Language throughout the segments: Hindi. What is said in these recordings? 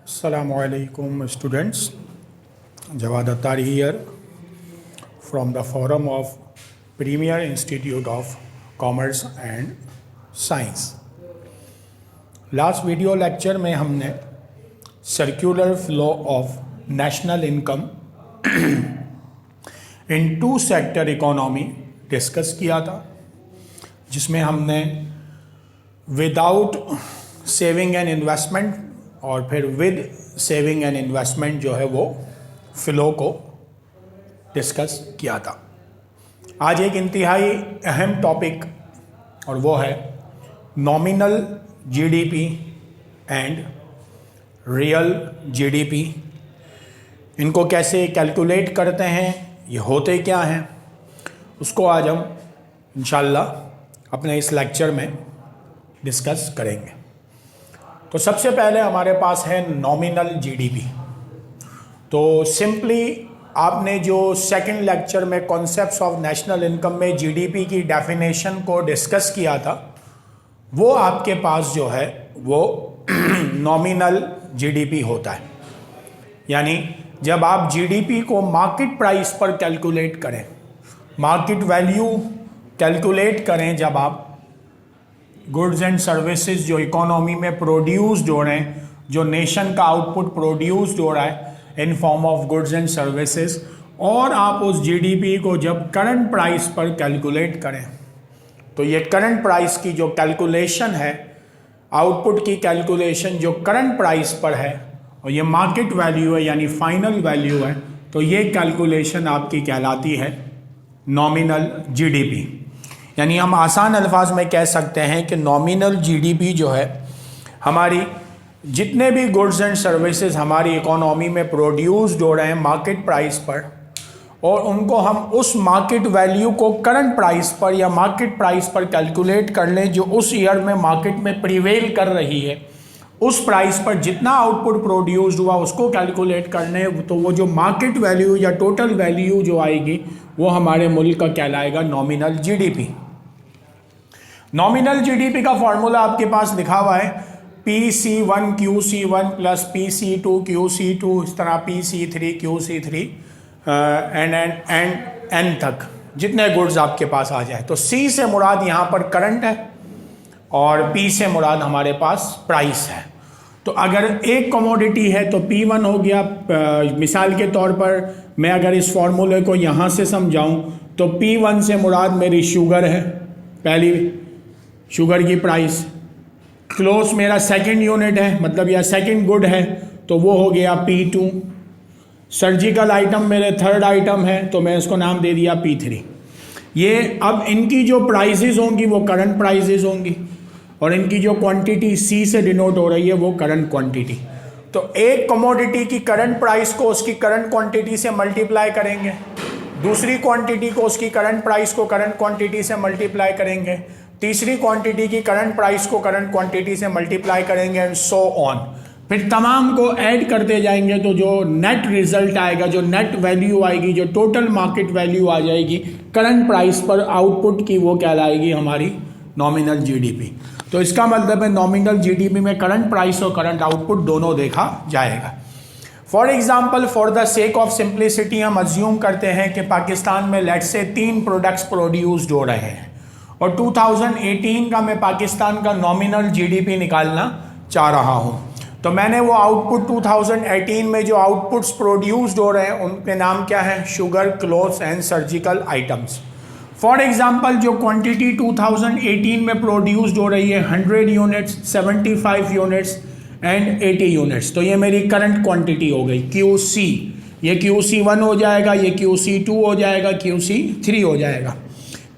Assalamualaikum students, Jawad Attari here from the forum of Premier Institute of Commerce and Science. Last video lecture में हमने circular flow of national income in two sector economy discuss किया था, जिसमें हमने विदाउट सेविंग एंड इन्वेस्टमेंट और फिर विद सेविंग एंड इन्वेस्टमेंट जो है वो फ्लो को डिस्कस किया था। आज एक इंतहाई अहम टॉपिक और वो है nominal GDP and real GDP. इनको कैसे कैलकुलेट करते हैं, ये होते क्या हैं, उसको आज हम इंशाल्लाह अपने इस लेक्चर में डिस्कस करेंगे। तो सबसे पहले हमारे पास है नॉमिनल जीडीपी। तो सिंपली आपने जो सेकंड लेक्चर में कॉन्सेप्ट्स ऑफ नेशनल इनकम में जीडीपी की डेफिनेशन को डिस्कस किया था, वो आपके पास जो है वो नॉमिनल जीडीपी होता है। यानी जब आप जीडीपी को मार्केट प्राइस पर कैलकुलेट करें, मार्केट वैल्यू कैलकुलेट करें, जब आप गुड्स एंड सर्विसेज जो इकोनॉमी में प्रोड्यूस्ड हो रहे हैं, जो नेशन का आउटपुट प्रोड्यूस्ड हो रहा है in form of goods and services, और आप उस जीडीपी को जब करंट प्राइस पर कैलकुलेट करें, तो ये करंट प्राइस की जो कैलकुलेशन है, आउटपुट की कैलकुलेशन जो करंट प्राइस पर है, और ये मार्केट वैल्यू है यानी फाइनल वैल्यू है, तो ये कैलकुलेशन आपकी कहलाती है नॉमिनल जीडीपी। यानी हम आसान अल्फाज में कह सकते हैं कि नॉमिनल जीडीपी जो है हमारी जितने भी गुड्स एंड सर्विसेज हमारी इकोनॉमी में प्रोड्यूस्ड हो रहे हैं मार्केट प्राइस पर, और उनको हम उस मार्केट वैल्यू को करंट प्राइस पर या मार्केट प्राइस पर कैलकुलेट कर लें जो उस ईयर में मार्केट में प्रिवेल कर रही है, उस प्राइस पर जितना आउटपुट प्रोड्यूस्ड हुआ उसको कैलकुलेट कर लें, तो वो जो मार्केट वैल्यू या टोटल वैल्यू जो आएगी वो हमारे मुल्क का कहलाएगा नॉमिनल जीडीपी। नॉमिनल जीडीपी का फॉर्मूला आपके पास लिखा हुआ है PC1 QC1 plus PC2 QC2, इस तरह PC3 QC3 एंड N तक जितने गुड्स आपके पास आ जाए। तो C से मुराद यहाँ पर करंट है और P से मुराद हमारे पास प्राइस है। तो अगर एक कमोडिटी है तो P1 हो गया। मिसाल के तौर पर मैं अगर इस फॉर्मूले को यहाँ से समझाऊँ तो P1 से मुराद मेरी शुगर है, पहली शुगर की प्राइस। क्लोज मेरा सेकंड यूनिट है, मतलब या सेकंड गुड है, तो वो हो गया P2। सर्जिकल आइटम मेरे थर्ड आइटम है, तो मैं इसको नाम दे दिया P3। ये अब इनकी जो प्राइसेस होंगी वो करंट प्राइसेस होंगी, और इनकी जो क्वांटिटी C से डिनोट हो रही है वो करंट क्वांटिटी। तो एक कमोडिटी की करंट प्राइस को उसकी करंट क्वांटिटी से मल्टीप्लाई करेंगे, दूसरी क्वांटिटी को उसकी करंट प्राइस को करंट क्वांटिटी से मल्टीप्लाई करेंगे, तीसरी क्वांटिटी की करंट प्राइस को करंट क्वांटिटी से मल्टीप्लाई करेंगे, एंड सो ऑन। फिर तमाम को ऐड करते जाएंगे तो जो नेट रिजल्ट आएगा, जो नेट वैल्यू आएगी, जो टोटल मार्केट वैल्यू आ जाएगी करंट प्राइस पर आउटपुट की, वो कहलाएगी हमारी नॉमिनल जीडीपी। तो इसका मतलब है नॉमिनल जीडीपी में करंट प्राइस और करंट आउटपुट दोनों देखा जाएगा। For example, for the sake of simplicity हम अज्यूम करते हैं कि पाकिस्तान में लेट्स से 3 प्रोडक्ट्स प्रोड्यूस्ड हो रहे हैं, और 2018 का मैं पाकिस्तान का नॉमिनल जीडीपी निकालना चाह रहा हूँ। तो मैंने वो आउटपुट 2018 में जो आउटपुट्स प्रोड्यूस्ड हो रहे हैं उनके नाम क्या है, sugar, clothes and surgical items. For example, जो क्वांटिटी 2018 में प्रोड्यूस्ड हो रही है 100 यूनिट्स, 75 यूनिट्स एंड 80 यूनिट्स, तो ये मेरी करंट क्वांटिटी हो गई QC। ये QC1 हो जाएगा, ये QC2 हो जाएगा, QC3 हो जाएगा।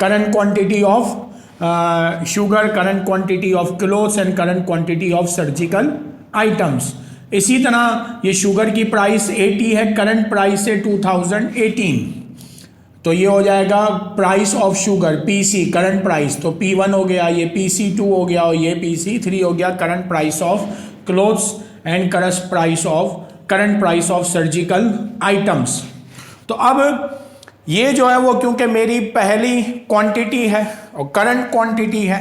Current quantity of sugar, current quantity of clothes and current quantity of surgical items. इसी तरह ये शुगर की प्राइस 80 है, करंट प्राइस है 2018, तो ये हो जाएगा price of sugar PC, current price. तो P1 हो गया, ये PC2 हो गया और ये PC3 हो गया, current price of clothes and current price of surgical items. तो अब ये जो है वो क्योंकि मेरी पहली क्वांटिटी है और करंट क्वांटिटी है,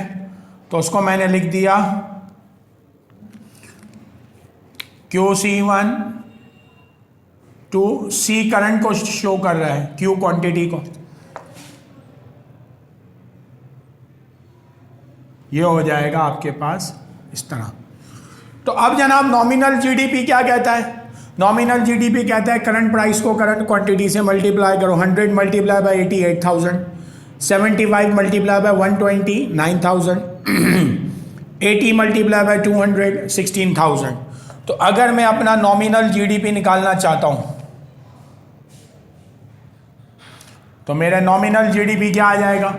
तो उसको मैंने लिख दिया QC1 टू C करंट को शो कर रहा है, Q क्वांटिटी को। ये हो जाएगा आपके पास इस तरह। तो अब जनाब नॉमिनल जीडीपी क्या कहता है? नॉमिनल जीडीपी कहता है करंट प्राइस को करंट क्वांटिटी से मल्टीप्लाई करो। 100 multiply by 88,000, 75 multiply by 120 9,000, 80 multiply by 200 16,000। तो अगर मैं अपना नॉमिनल जीडीपी निकालना चाहता हूं तो मेरा नॉमिनल जीडीपी क्या आ जाएगा?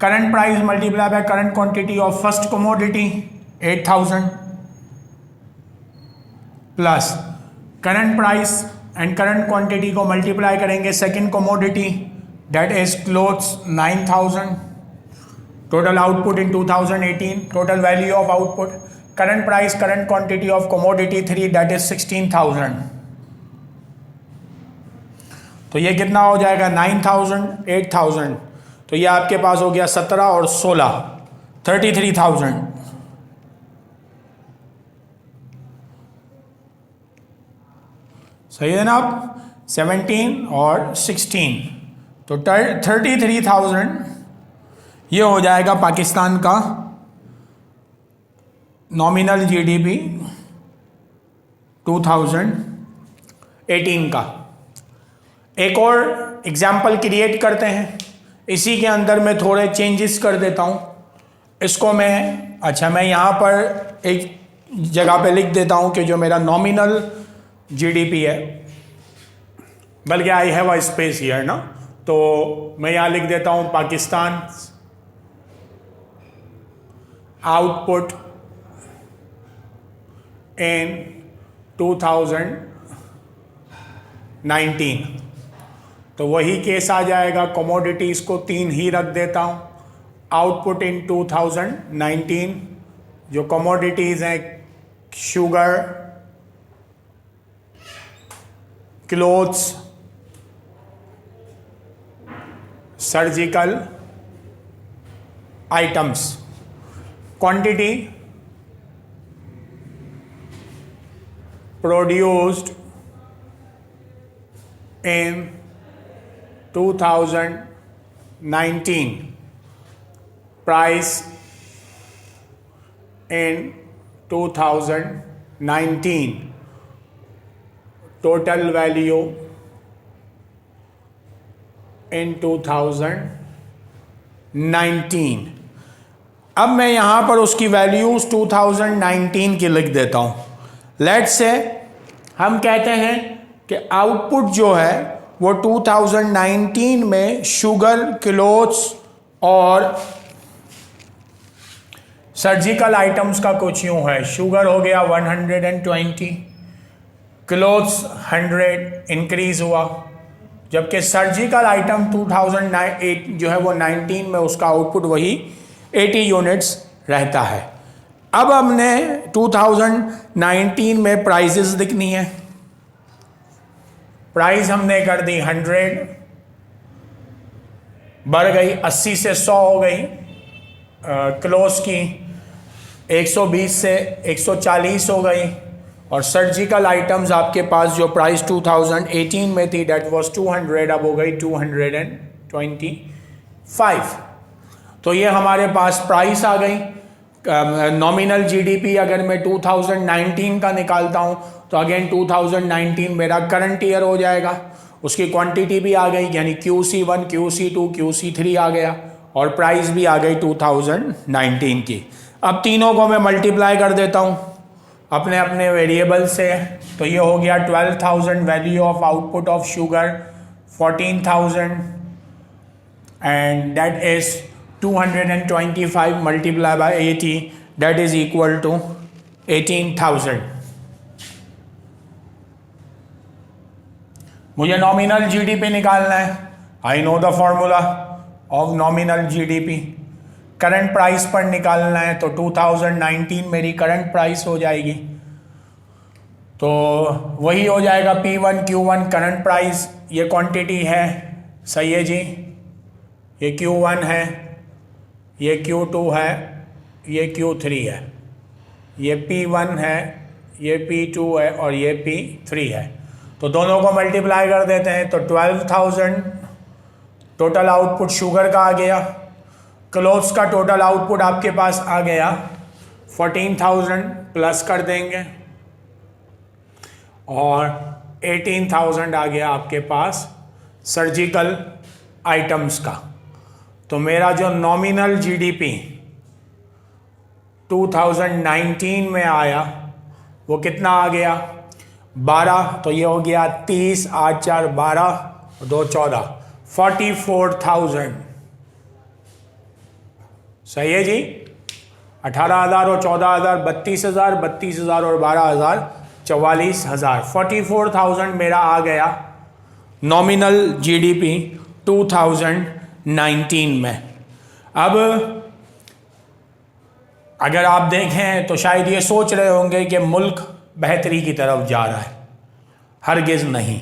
Current price multiply by current quantity of first commodity 8,000 plus current price and current quantity को मल्टीप्लाई करेंगे second commodity that is clothes 9,000, total output in 2018, total value of output, current price current quantity of commodity 3 that is 16,000। तो ये कितना हो जाएगा? 9,000 8,000, तो ये आपके पास हो गया 17 और 16 33,000। सही है ना? आप 17 और 16 तो 33,000 ये हो जाएगा पाकिस्तान का नॉमिनल जीडीपी 2018 का। एक और एग्जाम्पल क्रिएट करते हैं, इसी के अंदर मैं थोड़े चेंजेस कर देता हूं इसको। मैं यहां पर एक जगह पे लिख देता हूं कि जो मेरा नॉमिनल जीडीपी है, बल्कि I have a space here ना, तो मैं यहां लिख देता हूं पाकिस्तान आउटपुट इन 2019। तो वही केस आ जाएगा, कमोडिटीज को 3 ही रख देता हूं। आउटपुट इन 2019, जो कमोडिटीज हैं sugar, clothes, surgical items, quantity produced in 2019, price in 2019, total value in 2019। अब मैं यहां पर उसकी वैल्यूज 2019 की लिख देता हूं। लेट्स से हम कहते हैं कि आउटपुट जो है वो 2019 में शुगर, क्लोथ्स और सर्जिकल आइटम्स का कुछ यूं है। शुगर हो गया 120, क्लोथ्स 100 इंक्रीज हुआ, जबकि सर्जिकल आइटम 2008 जो है वो 19 में उसका आउटपुट वही 80 यूनिट्स रहता है। अब हमने 2019 में प्राइसेस लिखनी है। प्राइस हमने कर दी 100, बढ़ गई 80 से 100 हो गई, क्लोथ्स की 120 से 140 हो गई, और सर्जिकल आइटम्स आपके पास जो प्राइस 2018 में थी डेट वाज 200, अब हो गई 225। तो ये हमारे पास प्राइस आ गई। नॉमिनल जीडीपी अगर मैं 2019 का निकालता हूं तो अगेन 2019 मेरा करंट ईयर हो जाएगा। उसकी क्वांटिटी भी आ गई, यानी QC1, QC2, QC3 आ गया, और प्राइस भी आ गई 2019 की। अब तीनों को मैं मल्टीप्लाई कर देता हूं अपने अपने वेरिएबल से, तो ये हो गया 12,000 value of output of sugar, 14,000 and that is 225 multiply by 80 that is equal to 18,000। मुझे नॉमिनल जीडीपी निकालना है। I know the formula of nominal GDP. Current price पर निकालना है तो 2019 मेरी करंट प्राइस हो जाएगी, तो वही हो जाएगा P1 Q1 करंट प्राइस। ये क्वांटिटी है, सही है जी, ये Q1 है, ये Q2 है, ये Q3 है, ये P1 है, ये P2 है और ये P3 है, तो दोनों को मल्टीप्लाई कर देते हैं तो 12,000 टोटल आउटपुट शुगर का आ गया। क्लोथ्स का टोटल आउटपुट आपके पास आ गया 14,000 प्लस कर देंगे और 18,000 आ गया आपके पास सर्जिकल आइटम्स का। तो मेरा जो नॉमिनल जीडीपी 2019 में आया वो कितना आ गया 12, तो ये हो गया 30, 8 4 12, 2 14, 44,000। सही है जी। 18,000 और 14,000 32,000, 32,000 और 12,000 44,000, 44,000 मेरा आ गया नॉमिनल जीडीपी 2019 में। अब अगर आप देखें तो शायद ये सोच रहे होंगे कि मुल्क बेहतरी की तरफ जा रहा है, हरगिज़ नहीं।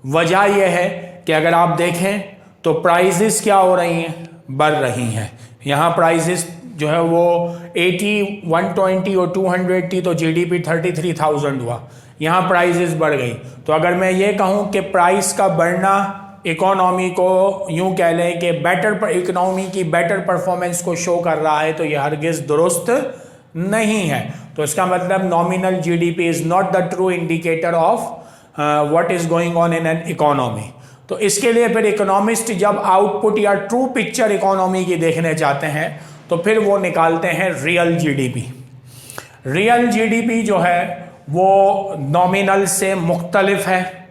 वजह यह है कि अगर आप देखें तो प्राइजेस क्या हो रही हैं, बढ़ रही हैं। यहाँ प्राइजेस जो है वो 80, 120 और 200 थी तो जीडीपी 33,000 हुआ, यहाँ प्राइजेस बढ़ गई। तो अगर मैं ये कहूँ कि प्राइस का बढ़ना इकोनॉमी को यूं कह लें कि इकोनॉमी की बेटर परफॉर्मेंस को शो कर रहा है, तो यह हरगिज़ दुरुस्त नहीं है। तो इसका मतलब nominal GDP is not the true indicator of what is going on in an economy. तो इसके लिए फिर इकोनॉमिस्ट जब आउटपुट या ट्रू पिक्चर इकोनॉमी की देखने चाहते हैं तो फिर वो निकालते हैं रियल जीडीपी। रियल जीडीपी जो है वो नॉमिनल से मुख्तलिफ है।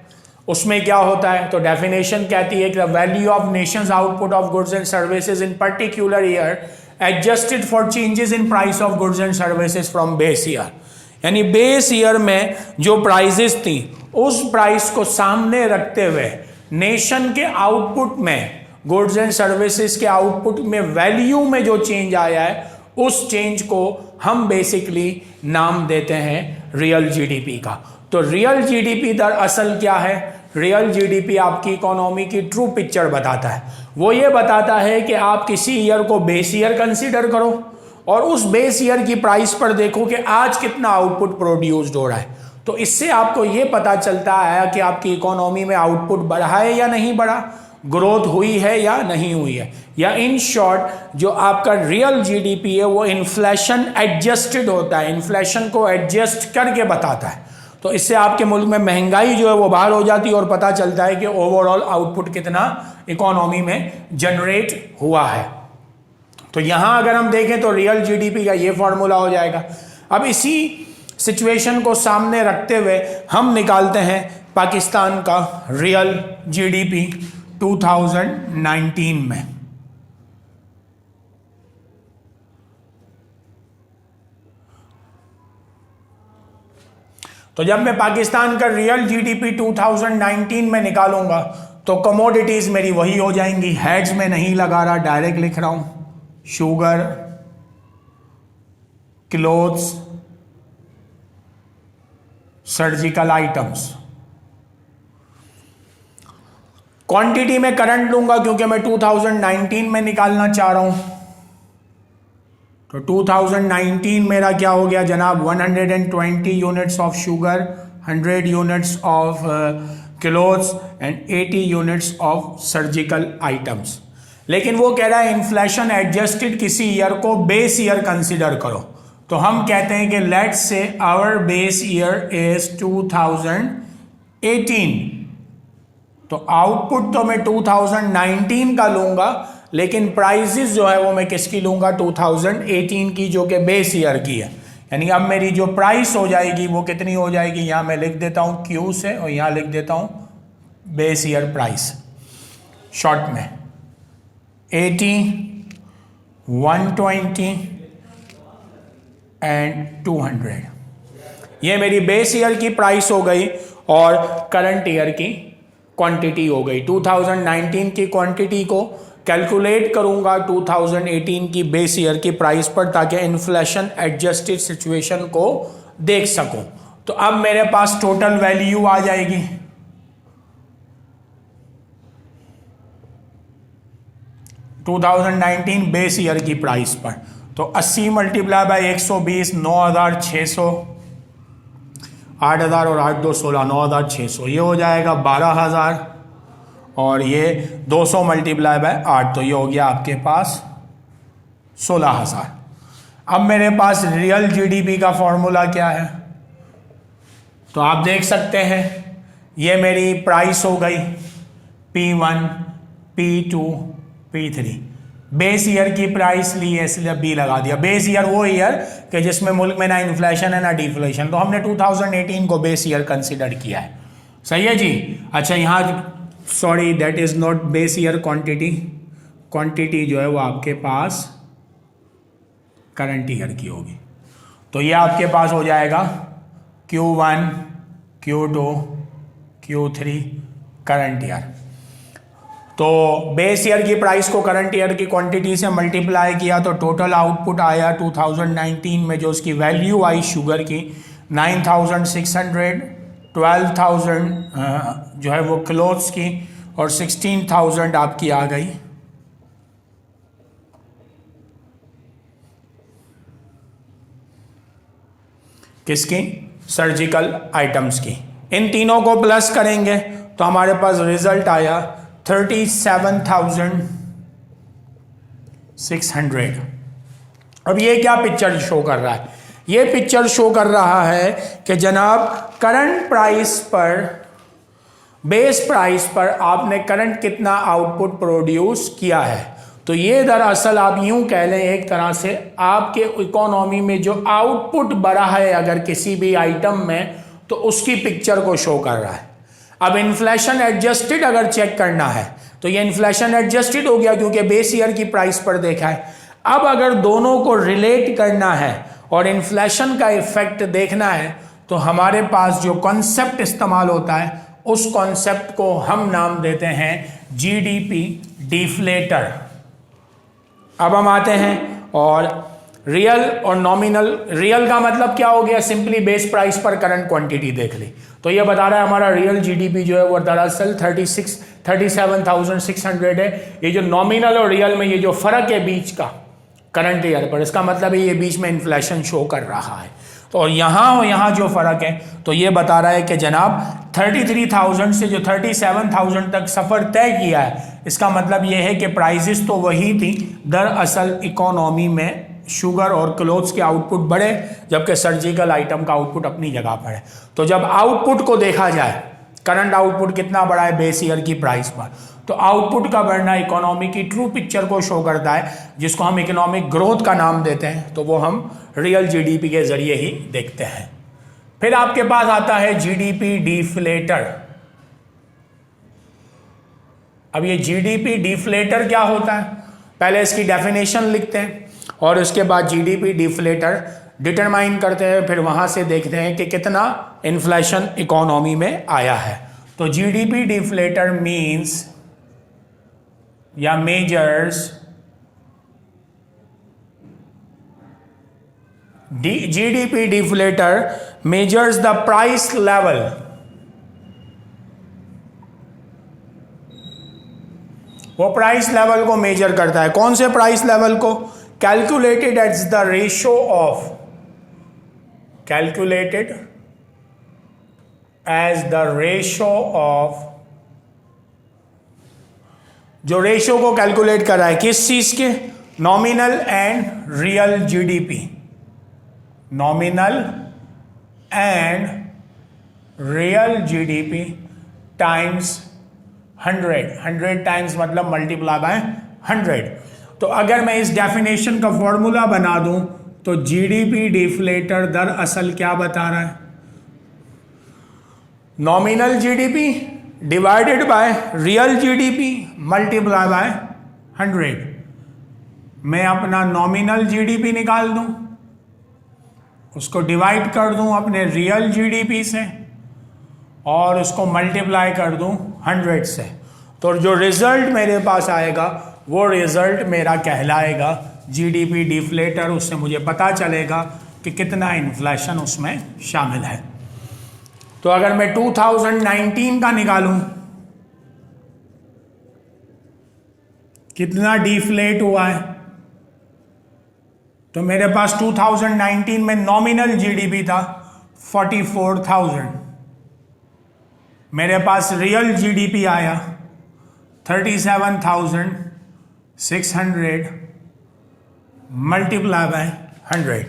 उसमें क्या होता है, तो डेफिनेशन कहती है कि the value of Nations output of goods and services in particular year adjusted for changes in price of goods and services from base year. यानी बेस ईयर में जो प्राइजेस थी उस प्राइस को सामने रखते हुए नेशन के आउटपुट में, गुड्स एंड सर्विसेज के आउटपुट में वैल्यू में जो चेंज आया है उस चेंज को हम बेसिकली नाम देते हैं रियल जीडीपी का। तो रियल जीडीपी दरअसल क्या है, रियल जीडीपी आपकी इकोनॉमी की ट्रू पिक्चर बताता है। वो ये बताता है कि आप किसी ईयर को बेस ईयर कंसीडर करो और उस बेस ईयर की प्राइस पर देखो कि आज कितना आउटपुट प्रोड्यूस्ड हो रहा है। तो इससे आपको ये पता चलता है कि आपकी इकोनॉमी में आउटपुट बढ़ा है या नहीं बढ़ा, ग्रोथ हुई है या नहीं हुई है, या इन शॉर्ट जो आपका रियल जीडीपी है वो इन्फ्लेशन एडजस्टेड होता है, इन्फ्लेशन को एडजस्ट करके बताता है। तो इससे आपके मुल्क में महंगाई जो है वो बाहर हो जाती है और पता चलता है कि ओवरऑल आउटपुट कितना इकोनॉमी में जनरेट हुआ है। तो यहां अगर हम देखें तो रियल जीडीपी का ये फॉर्मूला हो जाएगा। अब इसी सिचुएशन को सामने रखते हुए हम निकालते हैं पाकिस्तान का रियल जीडीपी 2019 में। तो जब मैं पाकिस्तान का रियल जीडीपी 2019 में निकालूंगा तो कमोडिटीज मेरी वही हो जाएंगी, हेड्स में नहीं लगा रहा, डायरेक्ट लिख रहा हूं, sugar, clothes, surgical items. Quantity में करंट लूंगा क्योंकि मैं 2019 में निकालना चाह रहा हूं। तो 2019 मेरा क्या हो गया जनाब, 120 units of sugar, 100 units of clothes and 80 units of surgical items. लेकिन वो कह रहा है इन्फ्लेशन एडजस्टेड किसी ईयर को बेस ईयर कंसिडर करो। तो हम कहते हैं कि let's say our base year is 2018। तो आउटपुट तो मैं 2019 का लूंगा, लेकिन प्राइसेस जो है वो मैं किसकी लूंगा, 2018 की, जो कि बेस ईयर की है। यानी अब मेरी जो प्राइस हो जाएगी वो कितनी हो जाएगी, यहां मैं लिख देता हूं क्यू से और यहां लिख देता हूं बेस ईयर प्राइस शॉर्ट में 80, 120 एंड 200। ये मेरी बेस ईयर की प्राइस हो गई और करंट ईयर की क्वांटिटी हो गई। 2019 की क्वांटिटी को कैलकुलेट करूंगा 2018 की बेस ईयर की प्राइस पर, ताकि इन्फ्लेशन एडजस्टेड सिचुएशन को देख सकूं। तो अब मेरे पास टोटल वैल्यू आ जाएगी, टू 2019 बेस ईयर की प्राइस पर। तो 80 मल्टीप्लाई बाय 120, 9,600 8,000 और 8 2 16, 9,600, ये हो जाएगा 12,000 और ये 200 मल्टीप्लाई बाय 8, तो ये हो गया आपके पास 16,000। अब मेरे पास रियल जीडीपी का फॉर्मूला क्या है, तो आप देख सकते हैं ये मेरी प्राइस हो गई P1, P2, P3। Base year की प्राइस ली है इसलिए बी लगा दिया। बेस ईयर वो ईयर कि जिसमें मुल्क में ना इन्फ्लेशन है ना डिफ्लेशन, तो हमने 2018 को बेस ईयर कंसिडर किया है। सही है जी। अच्छा यहाँ sorry that is not base year quantity, quantity जो है वो आपके पास करंट ईयर की होगी। तो ये आपके पास हो जाएगा Q1, Q2, Q3 current year. तो बेस ईयर की प्राइस को करंट ईयर की क्वांटिटी से मल्टीप्लाई किया तो टोटल आउटपुट आया 2019 में जो उसकी वैल्यू आई शुगर की 9,600, 12,000 जो है वो क्लोथ्स की और 16,000 आपकी आ गई किसकी, सर्जिकल आइटम्स की। इन तीनों को प्लस करेंगे तो हमारे पास रिजल्ट आया 37,600। अब ये क्या पिक्चर शो कर रहा है, ये पिक्चर शो कर रहा है कि जनाब करंट प्राइस पर, बेस प्राइस पर आपने करंट कितना आउटपुट प्रोड्यूस किया है। तो ये दरअसल आप यूं कह लें एक तरह से आपके इकोनॉमी में जो आउटपुट बढ़ा है अगर किसी भी आइटम में, तो उसकी पिक्चर को शो कर रहा है। अब इन्फ्लेशन एडजस्टेड अगर चेक करना है तो ये इन्फ्लेशन एडजस्टेड हो गया क्योंकि बेस ईयर की प्राइस पर देखा है। अब अगर दोनों को रिलेट करना है और इन्फ्लेशन का इफेक्ट देखना है तो हमारे पास जो कॉन्सेप्ट इस्तेमाल होता है उस कॉन्सेप्ट को हम नाम देते हैं जीडीपी डिफ्लेटर। अब हम आते हैं और रियल और नॉमिनल। रियल का मतलब क्या हो गया, सिंपली बेस प्राइस पर करंट क्वांटिटी देख ली। तो ये बता रहा है हमारा रियल जीडीपी जो है वो दरअसल 37,600 है। ये जो नॉमिनल और रियल में ये जो फर्क है बीच का करंट ईयर पर, इसका मतलब है ये बीच में इन्फ्लेशन शो कर रहा है। तो और यहाँ जो फर्क है तो ये बता रहा है कि जनाब 33,000 से जो 37,000 तक सफर तय किया है, इसका मतलब ये है कि प्राइसेस तो वही थी, दरअसल इकोनॉमी में शुगर और क्लोथ्स के आउटपुट बढ़े जबकि सर्जिकल आइटम का आउटपुट अपनी जगह पर है। तो जब आउटपुट को देखा जाए, करंट आउटपुट कितना बढ़ा है बेस ईयर की प्राइस पर, तो आउटपुट का बढ़ना इकोनॉमी की ट्रू पिक्चर को शो करता है, जिसको हम इकोनॉमिक ग्रोथ का नाम देते हैं। तो वो हम रियल जीडीपी के जरिए ही देखते हैं। फिर आपके पास आता है जीडीपी डिफ्लेटर। अब ये जीडीपी डिफ्लेटर क्या होता है, पहले इसकी डेफिनेशन लिखते हैं और उसके बाद जीडीपी डिफ्लेटर डिटरमाइन करते हैं, फिर वहां से देखते हैं कि कितना इन्फ्लेशन इकोनॉमी में आया है। तो जीडीपी डिफ्लेटर मींस या measures GDP deflator measures the price level वो प्राइस लेवल को मेजर करता है। कौन से प्राइस लेवल को, calculated at the ratio of, calculated as the ratio of, जो रेशो को कैलकुलेट कर रहा है किस चीज के, nominal and real GDP, nominal and real GDP times 100 times मतलब मल्टीप्लाई बाय 100। तो अगर मैं इस डेफिनेशन का फॉर्मूला बना दूं तो जीडीपी डिफ्लेटर दरअसल क्या बता रहा है, nominal GDP divided by real GDP multiply by 100। मैं अपना नॉमिनल जीडीपी निकाल दूं, उसको डिवाइड कर दूं अपने रियल जीडीपी से और उसको मल्टीप्लाई कर दूं 100 से, तो जो रिजल्ट मेरे पास आएगा वो रिजल्ट मेरा कहलाएगा जीडीपी डिफ्लेटर। उससे मुझे पता चलेगा कि कितना इन्फ्लेशन उसमें शामिल है। तो अगर मैं 2019 का निकालूं कितना डिफ्लेट हुआ है, तो मेरे पास 2019 में नॉमिनल जीडीपी था 44,000, मेरे पास रियल जीडीपी आया 37,600 मल्टीप्लाई बाय 100।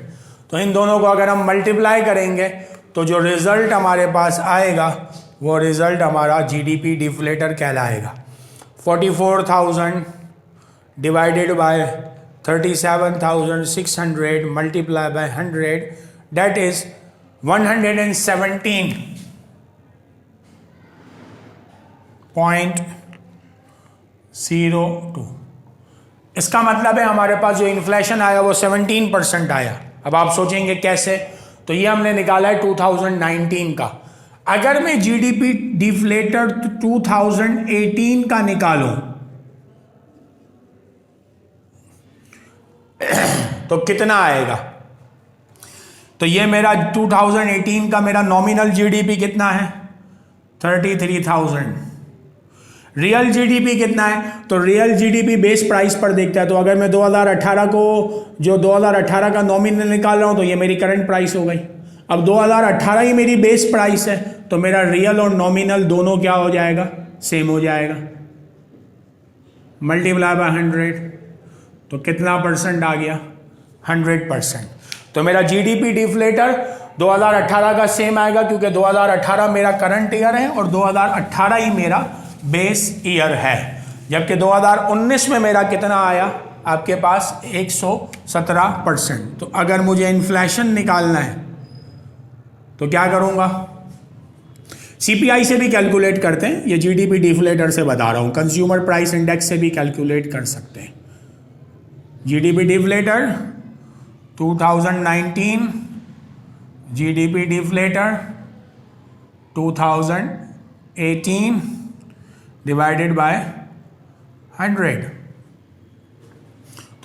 तो इन दोनों को अगर हम मल्टीप्लाई करेंगे तो जो रिजल्ट हमारे पास आएगा वो रिजल्ट हमारा जीडीपी डिफ्लेटर कहलाएगा। 44,000 divided by 37,600 multiply by 100, that is 117.02। इसका मतलब है हमारे पास जो इन्फ्लेशन आया वो 17% आया। अब आप सोचेंगे कैसे, तो ये हमने निकाला है 2019 का। अगर मैं जीडीपी डिफ्लेटर 2018 का निकालूं तो कितना आएगा? तो ये मेरा 2018 का मेरा नॉमिनल जीडीपी कितना है? 33,000। रियल जीडीपी कितना है? तो रियल जीडीपी बेस प्राइस पर देखता है। तो अगर मैं 2018 को जो 2018 का नॉमिनल निकाल रहा हूं तो ये मेरी करंट प्राइस हो गई। अब 2018 ही मेरी बेस प्राइस है तो मेरा रियल और नॉमिनल दोनों क्या हो जाएगा? सेम हो जाएगा। मल्टीप्लाई बाय 100 तो कितना परसेंट आ गया? 100%। तो मेरा जीडीपी डिफ्लेटर 2018 का सेम आएगा क्योंकि 2018 मेरा करंट ईयर है और 2018 ही मेरा बेस ईयर है। जबकि 2019 में मेरा कितना आया आपके पास? 117%। तो अगर मुझे इन्फ्लेशन निकालना है तो क्या करूंगा? सीपीआई से भी कैलकुलेट करते हैं, ये जीडीपी डिफ्लेटर से बता रहा हूं। कंज्यूमर प्राइस इंडेक्स से भी कैलकुलेट कर सकते हैं। GDP deflator 2019, GDP deflator 2018 divided by 100।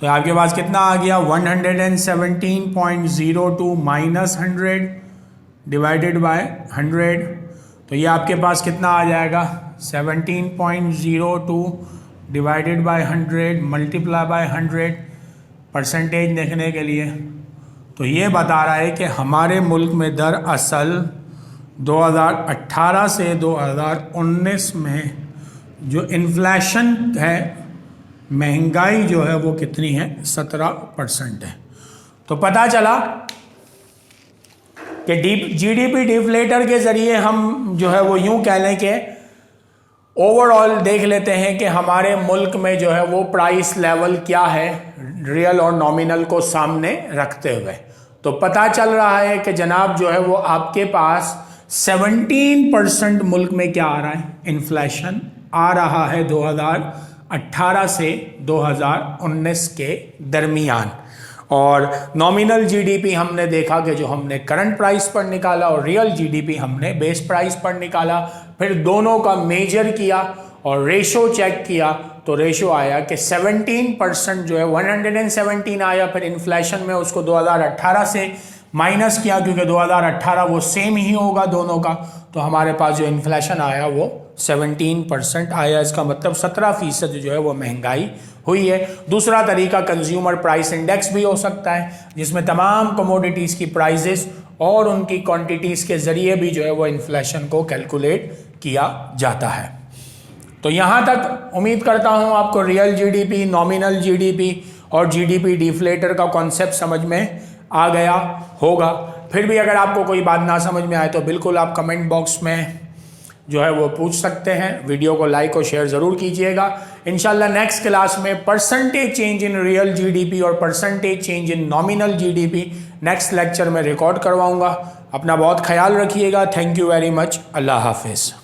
तो आपके पास कितना आ गया? 117.02 माइनस 100 डिवाइडेड बाय 100। तो ये आपके पास कितना आ जाएगा? 17.02 divided by 100 multiply by 100। Percentage देखने के लिए तो ये बता रहा है कि हमारे मुल्क में दरअसल 2018 से 2019 में जो इन्फ्लेशन है, महंगाई जो है वो कितनी है? 17% है। तो पता चला कि जीडीपी डिफ्लेटर के जरिए हम जो है वो यूं कह लें कि ओवरऑल देख लेते हैं कि हमारे मुल्क में जो है वो प्राइस लेवल क्या है रियल और नॉमिनल को सामने रखते हुए। तो पता चल रहा है कि जनाब जो है वो आपके पास 17% मुल्क में क्या आ रहा है? इन्फ्लेशन आ रहा है 2018 से 2019 के दरमियान। और नॉमिनल जीडीपी हमने देखा कि जो हमने करंट प्राइस पर निकाला और रियल जीडीपी हमने बेस प्राइस पर निकाला। फिर दोनों का मेजर किया और रेशो चेक किया तो रेशो आया कि 17% जो है 117 आया। फिर इन्फ्लेशन में उसको 2018 से माइनस किया क्योंकि 2018 वो सेम ही होगा दोनों का। तो हमारे पास जो इन्फ्लेशन आया वो 17% आया। इसका मतलब 17% जो है वो महंगाई हुई है। दूसरा तरीका कंज्यूमर प्राइस इंडेक्स भी हो सकता है जिसमें तमाम कमोडिटीज़ की प्राइजेस और उनकी क्वांटिटीज़ के ज़रिए भी जो है वो इन्फ्लेशन को कैलकुलेट किया जाता है। तो यहाँ तक उम्मीद करता हूँ आपको रियल जीडीपी, नॉमिनल जीडीपी और जीडीपी डिफ्लेटर का कॉन्सेप्ट समझ में आ गया होगा। फिर भी अगर आपको कोई बात ना समझ में आए तो बिल्कुल आप कमेंट बॉक्स में जो है वो पूछ सकते हैं। वीडियो को लाइक और शेयर ज़रूर कीजिएगा। इंशाल्लाह नेक्स्ट क्लास में percentage change in real GDP और percentage change in nominal GDP next lecture में रिकॉर्ड करवाऊंगा। अपना बहुत ख्याल रखिएगा। Thank you very much. अल्लाह हाफिज़।